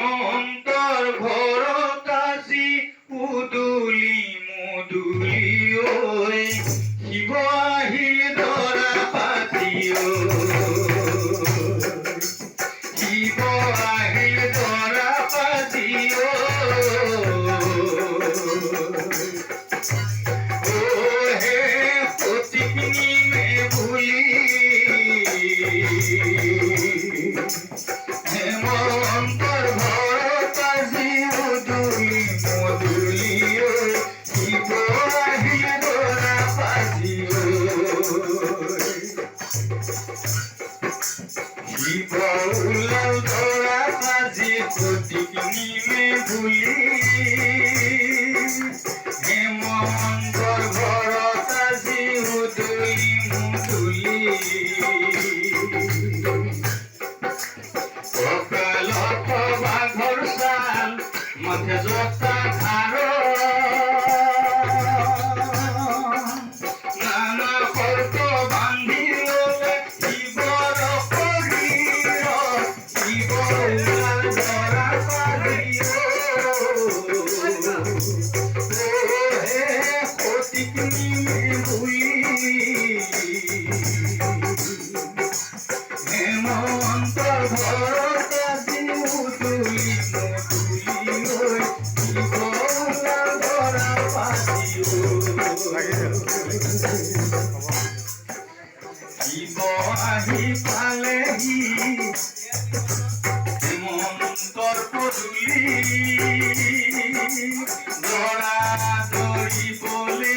হেমন্তৰ ঘৰত আজি উদুলি মুদুলি ঐ শিৱ আহিল ধৰা পাতি শিৱ আহিল ধৰা পাতি হে প্ৰতিখিনি মে ভুলি হেমন্তৰ ঘৰত আজি উদুলি মুদুলি শিৱ আহিল ধৰা পাতি শিৱ ওলাল ধৰা পাতি প্ৰতিখিনি মে ভুলি হেমন্তৰ ঘৰত আজি উদুলি মুদুলি কঁকালত বাঘৰ ছাল মাথে জোতা ধাৰ নানা শৰ্ত বান্ধি ললে শিৱৰ শৰীৰ শিৱ ওলাল ধৰা পাতি হে প্ৰতিখিনি মে ভুলি হেমন্তৰ ঘৰত আজি উদুলি মুদুলি শিৱ ওলাল ধৰা পাতি শিৱ আহি পালেহি হেমন্তৰ পদূলি দৰা দৰিবলে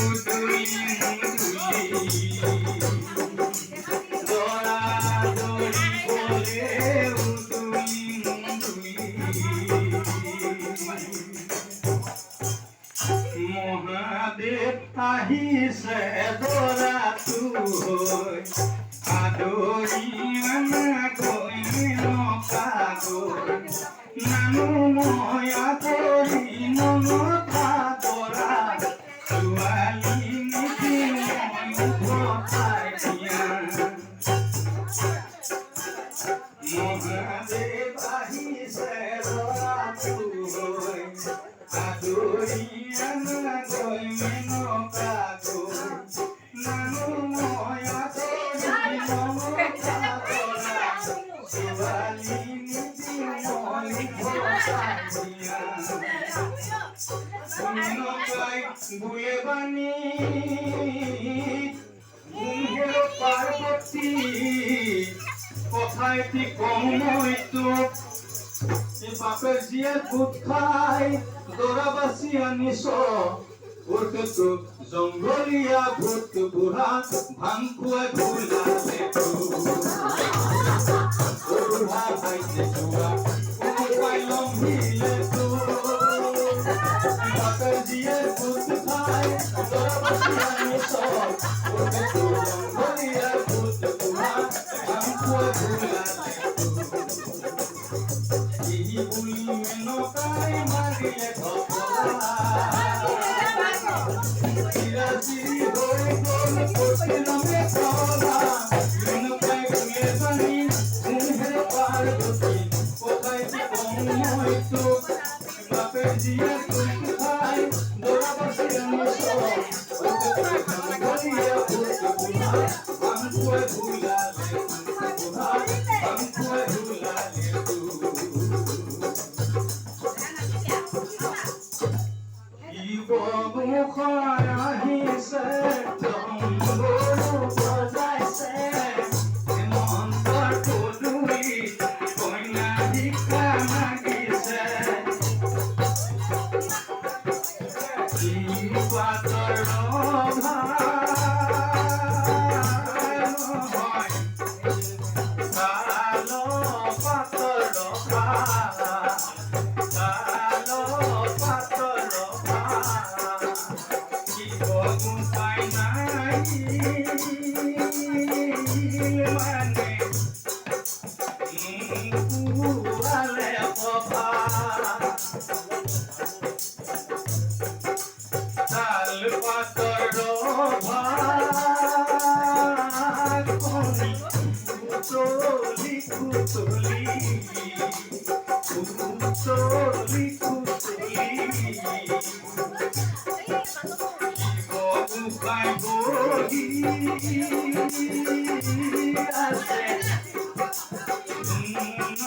উদুলি মুদুলি দৰা দৰিবলে উদুলি মুদুলি মহাদেৱ আহিছে দৰাটো হৈ আদৰি গৈ নকাগৈ নানো মই আদৰি মনত দৰা ছোৱালী নিদি মই পঠাই দিয়া মহাদেৱ আহিছে দৰাটো হৈ আদৰি গৈ নকাগৈ নানো মই আদৰি মনত দৰা ছোৱালী নিদি মই পঠাই দিয়া বুলে বাণী পাৰ্বতী কথাই কি কম মই তোক বাপে জীয়ে ভূত খাই দৰাবাচি আনিছ ওৰটো জংঘলীয়া ভূত বুঢ়া ভাং খুৱাই ভুলালে বুঢ়া ভাইছে চোৱা কোনোবাই লম্ভিলে বাপে জীয়ে ভূত খাই দৰাবাচি আনিছ ওৰটো জংঘলীয়া ভূত বুঢ়া ভাং খুৱাই ভুলালে বুলি মেনকাই মাৰিলে চিৰাচিৰি হৈ গ'ল প্ৰতিলমে কলা মেনকাই বুলে বাণী মোহে পাৰ্বতী কথাই কি কম মই তোক বাপে জীয়ে ভূত খাই দৰাবাচি আনিছ জংঘলীয়া ভূত বুঢ়া ভাং খুৱাই ভুলালে বুঢ়া ভাং খুৱাই ভুলালে মুখৰ আহিছে ডম্বৰু বজাইছে হেমন্তৰ পদূলি কইনা ভিক্ষা মাগিছে পাতৰ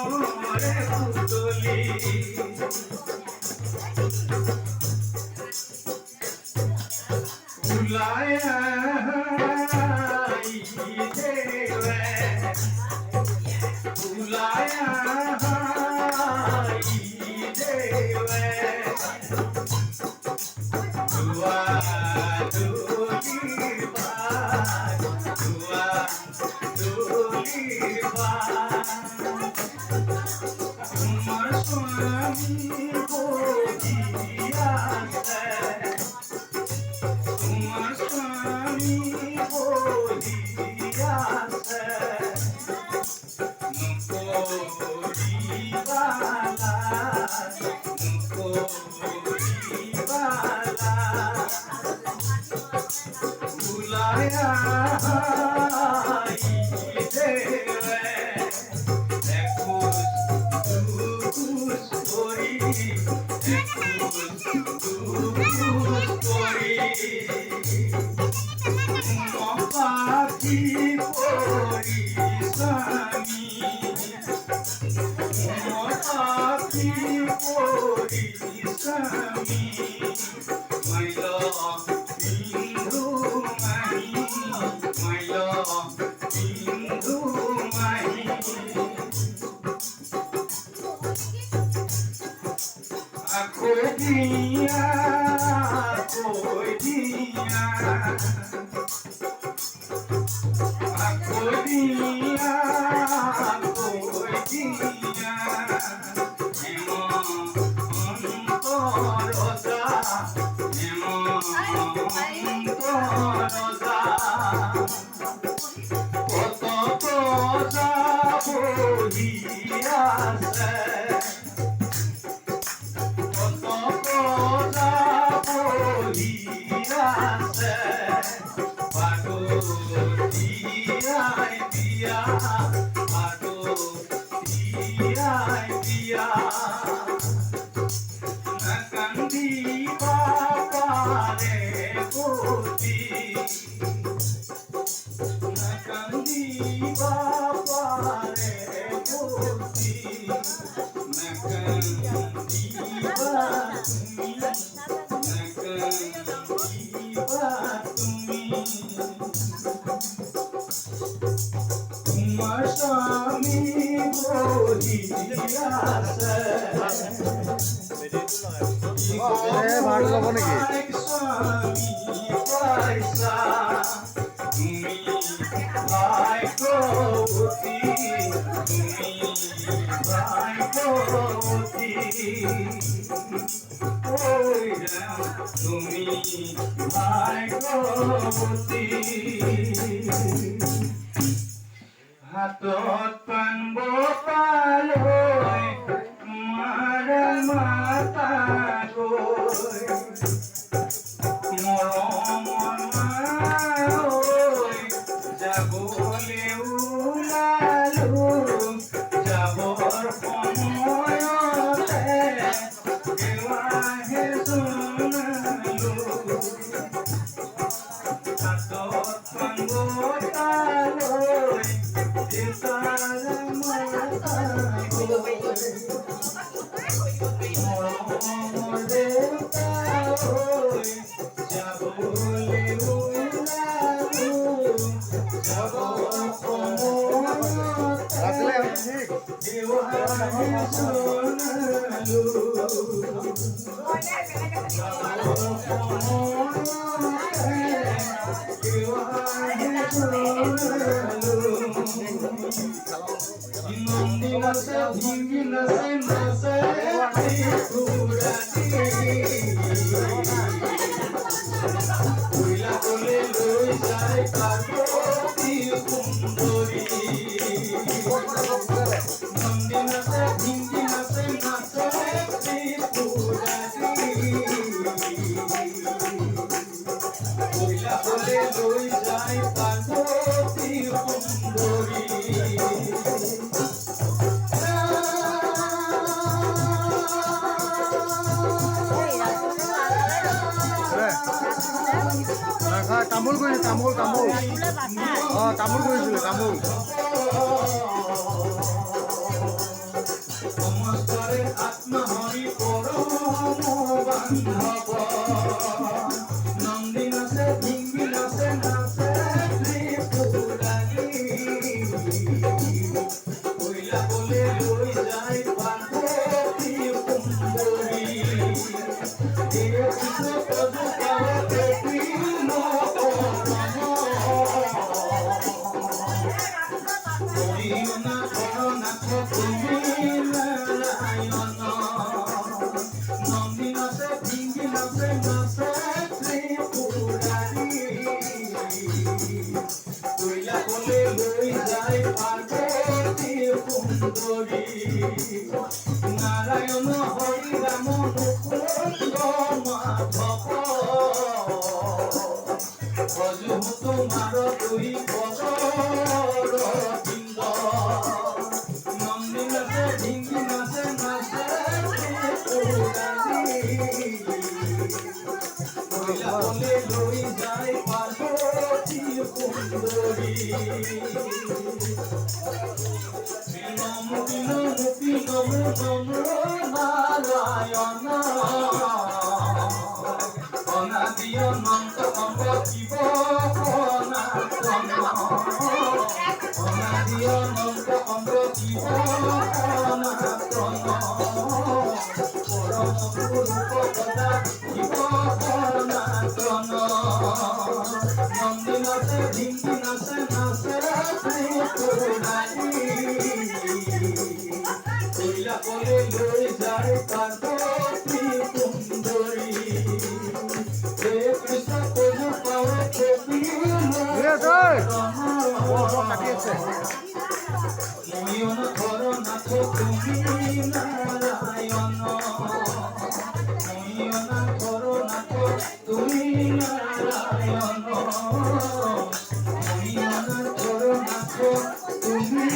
মনরে পুতলি ভুলায়া দেবে ভুলায়া দেবে দুয়া দুলির বাই দুয়া দুলির বাই তোমার স্বামী বলিয়াছে তোমার স্বামী বলিয়াছে নকরিবালা নকরিবালা ভুলায়া দেবে একুশ দুকুশ করি একুশ দুকুশ করি পাখি করি স্বামী পাখি করি স্বামী মাইল বিন্দু মাহি মাইল বিন্দু মাহি কই দিয়া কই দিয়া কই দিয়া কই দিয়া অন্তরজা অন্তরজা কত প্রজা বহিয়াছে কত প্রজা বহিয়াছে পাগল দিয়াই দিয়া পাগল দিয়াই দিয়া না কান্দিবা পারে গতি না কান্দিবা পারে গতি না কান্দিবা তুমি না কান্দিবা তুমি তোমার স্বামী বলিয়াছে ভাড় যাব নাকি স্বামী পয়সা তুমি ভাগ্যবতী তুমি ভাগ্যবতী ওই রাম তুমি ভাগ্যবতী হাতত পান বপালৈ মাৰ মাতা গৈ মৰমৰ মাকৈ যাবলৈ ওলালো যাবৰ সময়তে দেৱাহে জনালো হাতত পান বপালৈ তামোল কৰিছে তামোল তামোল তামোল কৰিছিলে তামোল আত্মা হরি পরম বান্ধব নন্দী নাচে ধিঙ্গি নাচে নাচে ত্রিপুরারি কইলা বলে লই যায় পার্বতী সুন্দরী এ কৃষ্ণ প্রভু পাবে কৃষ্ণ করিও না করো নাচ তুমি নারায়ণ নন্দী নাচে ধিঙ্গি নাচে নাচে ত্রিপুরারি কইলা বলে লই যায় পার্বতী সুন্দরী নারায়ণ হরি রাম মুকুন্দ মাধব ভজু তোমার দুই পদর বৃন্দ নন্দী নাচে ধিঙ্গি নাচে নাচে ত্রিপুরারি কইলা বলে লই যায় পার্বতী সুন্দরী নমো নমো নারায়ণ অনাদি অনন্ত অন্ত শিব সনাতন অনাদি অনন্ত অন্ত শিব সনাতন পরম পুরুষ সদা শিব সনাতন নন্দী নাচে ধিঙ্গি নাচে নাচে ত্রিপুরারি কইলা বলে লই যায় পার্বতী সুন্দরী হে কৃষ্ণ প্রভু পাবে নয়ন ধর নাচ তুমি নারায়ণ নয়ন ধর নাচ তুমি নারায়ণ নয়ন ধর নাচ তুমি